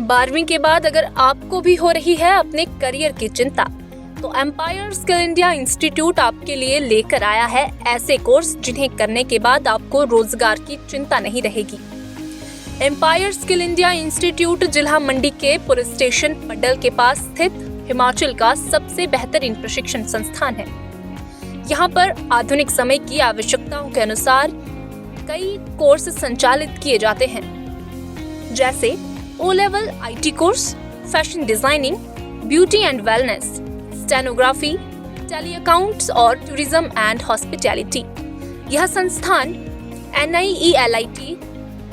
12वीं के बाद अगर आपको भी हो रही है अपने करियर की चिंता, तो एम्पायर स्किल इंडिया इंस्टीट्यूट आपके लिए लेकर आया है ऐसे कोर्स जिन्हें करने के बाद आपको रोजगार की चिंता नहीं रहेगी। एम्पायर स्किल इंडिया इंस्टीट्यूट जिला मंडी के पुलिस स्टेशन पड्डल के पास स्थित हिमाचल का सबसे बेहतरीन प्रशिक्षण संस्थान है। यहाँ पर आधुनिक समय की आवश्यकताओं के अनुसार कई कोर्स संचालित किए जाते हैं, जैसे O level IT course, fashion designing, beauty and wellness, stenography, Tally accounts और टूरिज्म एंड हॉस्पिटैलिटी। यह संस्थान NIELIT,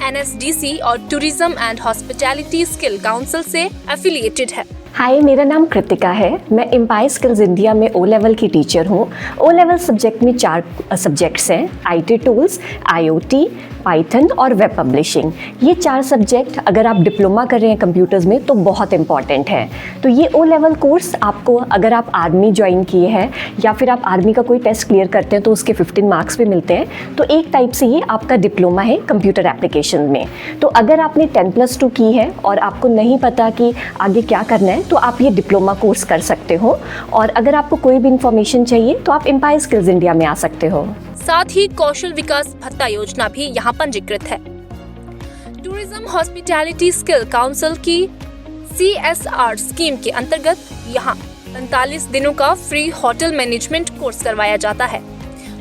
NSDC और tourism and hospitality skill council से एफिलिएटेड है। हाय, मेरा नाम कृतिका है। मैं एम्पायर स्किल्स इंडिया में ओ लेवल की टीचर हूँ। ओ लेवल सब्जेक्ट में 4 सब्जेक्ट्स हैं: IT टूल्स, IoT, पाइथन और वेब पब्लिशिंग। ये 4 सब्जेक्ट अगर आप डिप्लोमा कर रहे हैं कंप्यूटर्स में तो बहुत इंपॉर्टेंट है। तो ये ओ लेवल कोर्स आपको, अगर आप आर्मी ज्वाइन किए हैं या फिर आप आर्मी का कोई टेस्ट क्लियर करते हैं तो उसके 15 मार्क्स भी मिलते हैं। तो एक टाइप से ये आपका डिप्लोमा है कंप्यूटर एप्लीकेशन में। तो अगर आपने 10+2 की है और आपको नहीं पता कि आगे क्या करना है तो आप ये डिप्लोमा कोर्स कर सकते हो। और अगर आपको कोई भी इंफॉर्मेशन चाहिए तो आप एम्पायर स्किल्स इंडिया में आ सकते हो। साथ ही कौशल विकास भत्ता योजना भी यहाँ पंजीकृत है। टूरिज्म हॉस्पिटैलिटी स्किल काउंसिल की CSR स्कीम के अंतर्गत यहाँ 45 दिनों का फ्री होटल मैनेजमेंट कोर्स करवाया जाता है,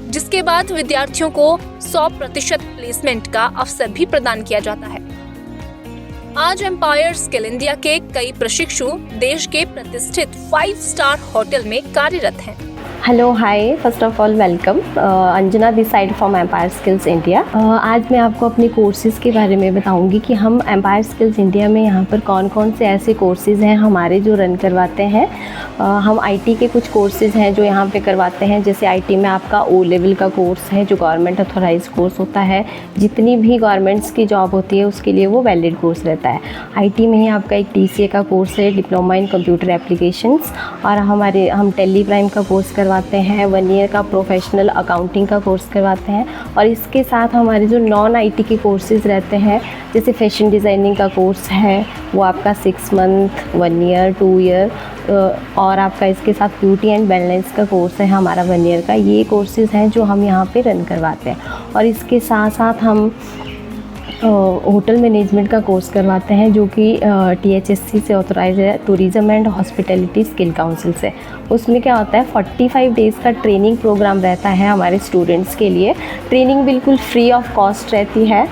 जिसके बाद विद्यार्थियों को 100% प्लेसमेंट का अवसर भी प्रदान किया जाता है। आज एम्पायर स्किल इंडिया के कई प्रशिक्षु देश के प्रतिष्ठित 5 स्टार होटल में कार्यरत हैं। Hello, hi, first of all welcome. Anjana this side from Empire Skills India. आज मैं आपको अपने कोर्सेज़ के बारे में बताऊंगी कि हम एम्पायर स्किल्स इंडिया में यहाँ पर कौन कौन से ऐसे कोर्सेज़ हैं हमारे जो रन करवाते हैं। हम IT के कुछ कोर्सेज़ हैं जो यहाँ पे करवाते हैं। जैसे IT में आपका O लेवल का कोर्स है जो गवर्नमेंट अथोराइज कोर्स होता है। जितनी भी गवर्नमेंट्स की जॉब होती है उसके लिए वो वैलिड कोर्स रहता है। IT में ही आपका एक TCA का कोर्स है, डिप्लोमा इन कंप्यूटर एप्लीकेशंस। और हम टेली प्राइम का कोर्स करवाते हैं, 1 ईयर का प्रोफेशनल अकाउंटिंग का कोर्स करवाते हैं। और इसके साथ हमारे जो नॉन IT के कोर्सेज़ रहते हैं, जैसे फैशन डिज़ाइनिंग का कोर्स है वो आपका 6 मंथ, 1 ईयर, 2 ईयर। और आपका इसके साथ ब्यूटी एंड वेलनेस का कोर्स है हमारा 1 ईयर का। ये कोर्सेज़ हैं जो हम यहाँ पे रन करवाते हैं। और इसके साथ साथ हम होटल मैनेजमेंट का कोर्स करवाते हैं जो कि THSC से ऑथोराइज है, tourism and hospitality skill council से। उसमें क्या होता है, 45 डेज़ का ट्रेनिंग प्रोग्राम रहता है हमारे स्टूडेंट्स के लिए। ट्रेनिंग बिल्कुल फ्री ऑफ कॉस्ट रहती है।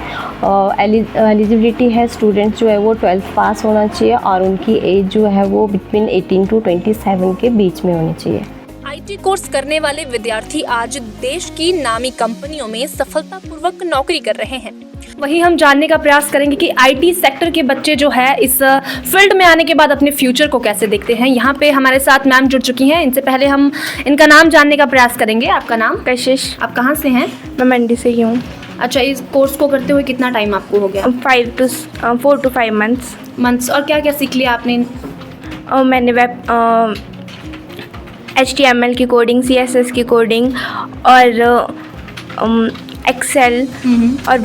एलिजिबिलिटी है, स्टूडेंट्स जो है वो 12th पास होना चाहिए और उनकी एज जो है वो बिटवीन 18 to 27 के बीच में होनी चाहिए। IT कोर्स करने वाले विद्यार्थी आज देश की नामी कंपनियों में सफलतापूर्वक नौकरी कर रहे हैं। वहीं हम जानने का प्रयास करेंगे कि IT सेक्टर के बच्चे जो है इस फील्ड में आने के बाद अपने फ्यूचर को कैसे देखते हैं। यहाँ पे हमारे साथ मैम जुड़ चुकी हैं। इनसे पहले हम इनका नाम जानने का प्रयास करेंगे। आपका नाम? कशिश। आप कहाँ से हैं? मैं मंडी से ही हूँ। अच्छा, इस कोर्स को करते हुए कितना टाइम आपको हो गया? 4 to 5 मंथ्स। और क्या क्या सीख लिया आपने? मैंने वेब HTML की कोडिंग, CSS की कोडिंग और एक्सेल और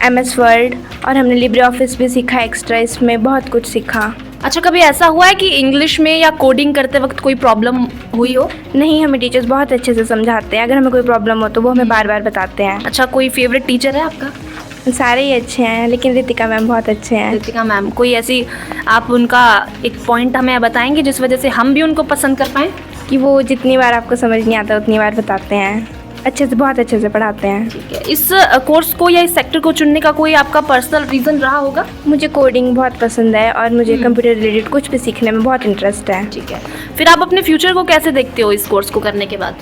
MS वर्ड, और हमने लिब्रे ऑफिस भी सीखा एक्स्ट्रा। इसमें बहुत कुछ सीखा। अच्छा, कभी ऐसा हुआ है कि इंग्लिश में या कोडिंग करते वक्त कोई प्रॉब्लम हुई हो? नहीं, हमें टीचर्स बहुत अच्छे से समझाते हैं। अगर हमें कोई प्रॉब्लम हो तो वो हमें बार बार बताते हैं। अच्छा, कोई फेवरेट टीचर है आपका? सारे ही अच्छे हैं लेकिन रितिका मैम बहुत अच्छे हैं। रितिका मैम, कोई ऐसी आप उनका एक पॉइंट हमें बताएंगे जिस वजह से हम भी उनको पसंद कर पाएँ? कि वो जितनी बार आपको समझ नहीं आता उतनी बार बताते हैं, अच्छे से, बहुत अच्छे से पढ़ाते हैं। ठीक है। इस कोर्स को या इस सेक्टर को चुनने का कोई आपका पर्सनल रीज़न रहा होगा? मुझे कोडिंग बहुत पसंद है और मुझे कंप्यूटर रिलेटेड कुछ भी सीखने में बहुत इंटरेस्ट है। ठीक है। फिर आप अपने फ्यूचर को कैसे देखते हो इस कोर्स को करने के बाद?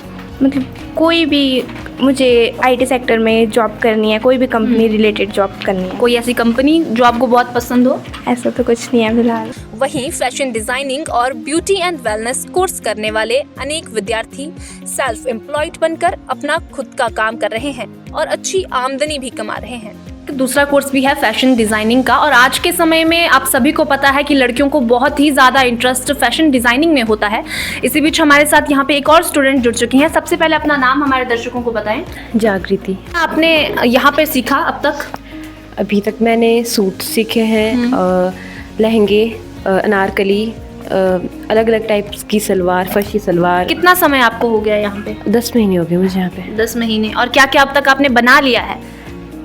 मतलब कोई भी, मुझे IT सेक्टर में जॉब करनी है, कोई भी कंपनी रिलेटेड जॉब करनी है। कोई ऐसी कंपनी जो आपको बहुत पसंद हो? ऐसा तो कुछ नहीं है फिलहाल। वहीं फैशन डिजाइनिंग और ब्यूटी एंड वेलनेस कोर्स करने वाले अनेक विद्यार्थी सेल्फ एम्प्लॉयड बनकर अपना खुद का काम कर रहे हैं और अच्छी आमदनी भी कमा रहे हैं। दूसरा कोर्स भी है फैशन डिज़ाइनिंग का, और आज के समय में आप सभी को पता है कि लड़कियों को बहुत ही ज़्यादा इंटरेस्ट फैशन डिज़ाइनिंग में होता है। इसी बीच हमारे साथ यहाँ पे एक और स्टूडेंट जुड़ चुकी हैं। सबसे पहले अपना नाम हमारे दर्शकों को बताएं। जागृति। आपने यहाँ पे सीखा अब तक? अभी तक मैंने सूट सीखे हैं, लहंगे, अनारकली, अलग अलग टाइप्स की सलवार, फर्शी सलवार। कितना समय आपको हो गया यहाँ पे? 10 महीने हो गए मुझे यहाँ पे। 10 महीने। और क्या क्या अब तक आपने बना लिया है?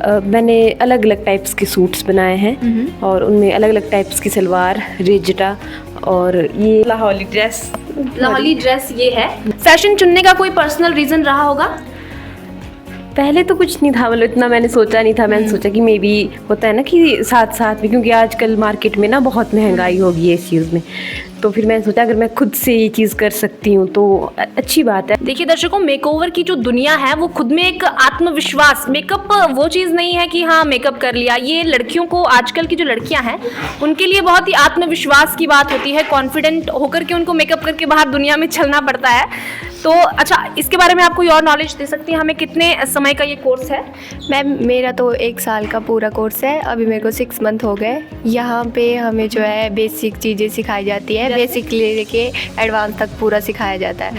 मैंने अलग अलग टाइप्स के सूट्स बनाए हैं और उनमें अलग अलग टाइप्स की सलवार, रेजटा और ये लाहौली ड्रेस। लाहौली ड्रेस ये है। फैशन चुनने का कोई पर्सनल रीज़न रहा होगा? पहले तो कुछ नहीं था, मतलब इतना मैंने सोचा नहीं था। मैंने सोचा कि मे बी होता है ना कि साथ साथ में, क्योंकि आजकल मार्केट में ना बहुत महंगाई होगी है इस चीज़ में, तो फिर मैंने सोचा अगर मैं खुद से ये चीज़ कर सकती हूँ तो अच्छी बात है। देखिए दर्शकों, मेकओवर की जो दुनिया है वो खुद में एक आत्मविश्वास, मेकअप वो चीज़ नहीं है कि हाँ मेकअप कर लिया। ये लड़कियों को, आजकल की जो लड़कियां हैं उनके लिए बहुत ही आत्मविश्वास की बात होती है। कॉन्फिडेंट होकर के उनको मेकअप करके बाहर दुनिया में चलना पड़ता है। तो अच्छा, इसके बारे में आप कोई और नॉलेज दे सकती हैं हमें? कितने समय का ये कोर्स है? मैम मेरा तो 1 साल का पूरा कोर्स है, अभी मेरे को 6 मंथ हो गए। यहाँ पे हमें जो है बेसिक चीज़ें सिखाई जाती है, बेसिक लेके एडवांस तक पूरा सिखाया जाता है।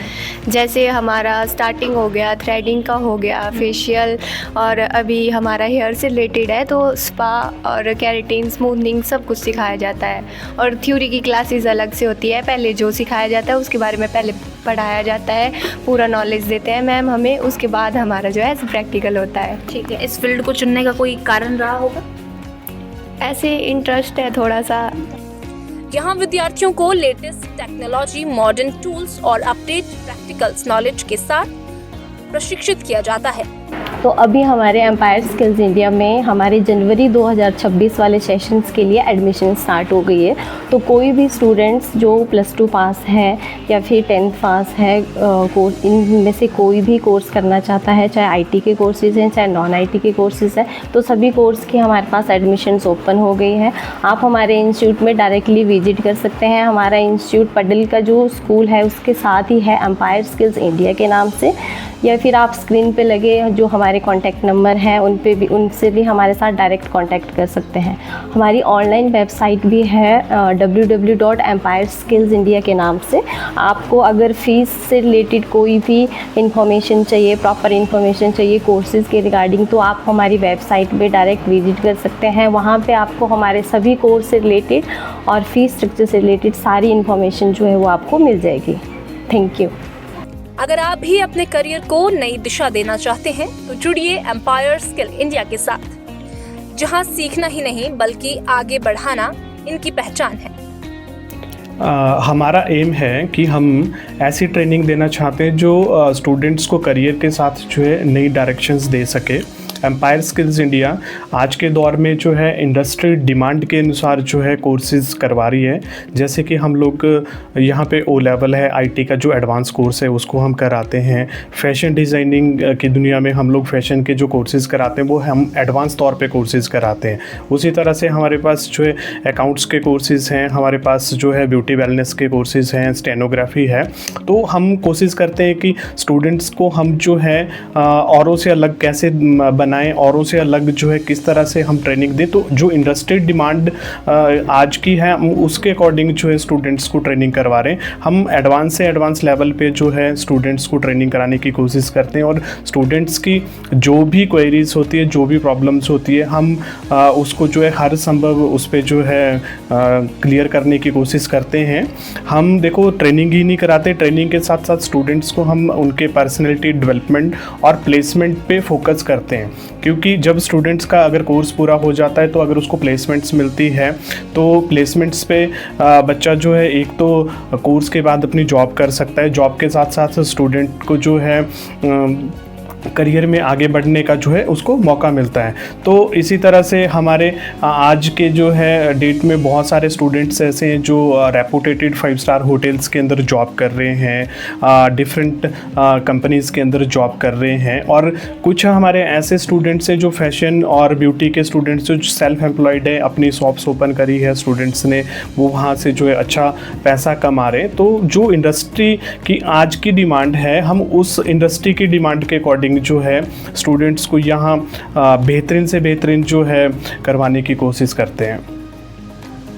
जैसे हमारा स्टार्टिंग हो गया, थ्रेडिंग का हो गया, फेशियल, और अभी हमारा हेयर से रिलेटेड है तो स्पा और केराटिन, स्मूथनिंग सब कुछ सिखाया जाता है। और थ्योरी की क्लासेस अलग से होती है, पहले जो सिखाया जाता है उसके बारे में पहले पढ़ाया जाता है, पूरा नॉलेज देते हैं मैम हमें, उसके बाद हमारा जो है प्रैक्टिकल होता है। ठीक है। इस फील्ड को चुनने का कोई कारण रहा होगा? ऐसे इंटरेस्ट है थोड़ा सा। यहाँ विद्यार्थियों को लेटेस्ट टेक्नोलॉजी, मॉडर्न टूल्स और अपडेट प्रैक्टिकल्स नॉलेज के साथ प्रशिक्षित किया जाता है। तो अभी हमारे एम्पायर स्किल्स इंडिया में हमारे जनवरी 2026 वाले सेशंस के लिए एडमिशन स्टार्ट हो गई है। तो कोई भी स्टूडेंट्स जो +2 पास है या फिर 10th पास है, कोर्स इनमें से कोई भी कोर्स करना चाहता है, चाहे आईटी के कोर्सेज़ हैं चाहे नॉन आईटी के कोर्सेज़ हैं, तो सभी कोर्स की हमारे पास एडमिशन्स ओपन हो गई हैं। आप हमारे इंस्टीट्यूट में डायरेक्टली विजिट कर सकते हैं। हमारा इंस्टीट्यूट पडल का जो स्कूल है उसके साथ ही है, एम्पायर स्किल्स इंडिया के नाम से, या फिर आप स्क्रीन पे लगे जो हमारे कॉन्टैक्ट नंबर हैं उनसे भी हमारे साथ डायरेक्ट कॉन्टैक्ट कर सकते हैं। हमारी ऑनलाइन वेबसाइट भी है www.empireskillsindia के नाम से। आपको अगर फ़ीस से रिलेटेड कोई भी इंफॉर्मेशन चाहिए, प्रॉपर इंफॉर्मेशन चाहिए कोर्सेज़ के रिगार्डिंग, तो आप हमारी वेबसाइट पे डायरेक्ट विजिट कर सकते हैं। वहाँ पे आपको हमारे सभी कोर्स से रिलेटेड और फीस स्ट्रक्चर से रिलेटेड सारी इंफॉर्मेशन जो है वो आपको मिल जाएगी। Thank you. अगर आप भी अपने करियर को नई दिशा देना चाहते हैं तो जुड़िए एम्पायर स्किल इंडिया के साथ, जहां सीखना ही नहीं बल्कि आगे बढ़ाना इनकी पहचान है। हमारा एम है कि हम ऐसी ट्रेनिंग देना चाहते हैं जो स्टूडेंट्स को करियर के साथ जो है नई डायरेक्शंस दे सके। एम्पायर स्किल्स इंडिया आज के दौर में जो है इंडस्ट्री डिमांड के अनुसार जो है कोर्सेज़ करवा रही है। जैसे कि हम लोग यहाँ पे ओ लेवल है, आईटी का जो एडवांस कोर्स है उसको हम कराते हैं। फैशन डिज़ाइनिंग की दुनिया में हम लोग फैशन के जो कोर्सेज़ कराते हैं वो हम एडवांस तौर पे कोर्सेज़ कराते हैं। उसी तरह से हमारे पास जो है अकाउंट्स के कोर्सेज़ हैं, हमारे पास जो है ब्यूटी वेलनेस के कोर्सेज़ हैं, स्टेनोग्राफी है। तो हम कोशिश करते हैं कि स्टूडेंट्स को हम जो है औरों से अलग कैसे बनाएं, औरों से अलग जो है किस तरह से हम ट्रेनिंग दें। तो जो इंडस्ट्री डिमांड आज की है हम उसके अकॉर्डिंग जो है स्टूडेंट्स को ट्रेनिंग करवा रहे हैं। हम एडवांस से एडवांस लेवल पे जो है स्टूडेंट्स को ट्रेनिंग कराने की कोशिश करते हैं और स्टूडेंट्स की जो भी क्वेरीज होती है, जो भी प्रॉब्लम्स होती है, हम उसको जो है हर संभव उस पर जो है क्लियर करने की कोशिश करते हैं। हम देखो ट्रेनिंग ही नहीं कराते, ट्रेनिंग के साथ साथ स्टूडेंट्स को हम उनके पर्सनैलिटी डेवलपमेंट और प्लेसमेंट पे फोकस करते हैं। क्योंकि जब स्टूडेंट्स का अगर कोर्स पूरा हो जाता है तो अगर उसको प्लेसमेंट्स मिलती है तो प्लेसमेंट्स पे बच्चा जो है एक तो कोर्स के बाद अपनी जॉब कर सकता है, जॉब के साथ साथ स्टूडेंट को जो है करियर में आगे बढ़ने का जो है उसको मौका मिलता है। तो इसी तरह से हमारे आज के जो है डेट में बहुत सारे स्टूडेंट्स ऐसे हैं जो रेपुटेटेड 5 स्टार होटल्स के अंदर जॉब कर रहे हैं, डिफरेंट कंपनीज़ के अंदर जॉब कर रहे हैं। और कुछ हमारे ऐसे स्टूडेंट्स हैं जो फैशन और ब्यूटी के स्टूडेंट्स जो सेल्फ एम्प्लॉयड है, अपनी शॉप्स ओपन करी है स्टूडेंट्स ने, वो वहाँ से जो है अच्छा पैसा कमा रहे हैं। तो जो इंडस्ट्री की आज की डिमांड है, हम उस इंडस्ट्री की डिमांड के अकॉर्डिंग जो है स्टूडेंट्स को यहाँ बेहतरीन से बेहतरीन जो है करवाने की कोशिश करते हैं।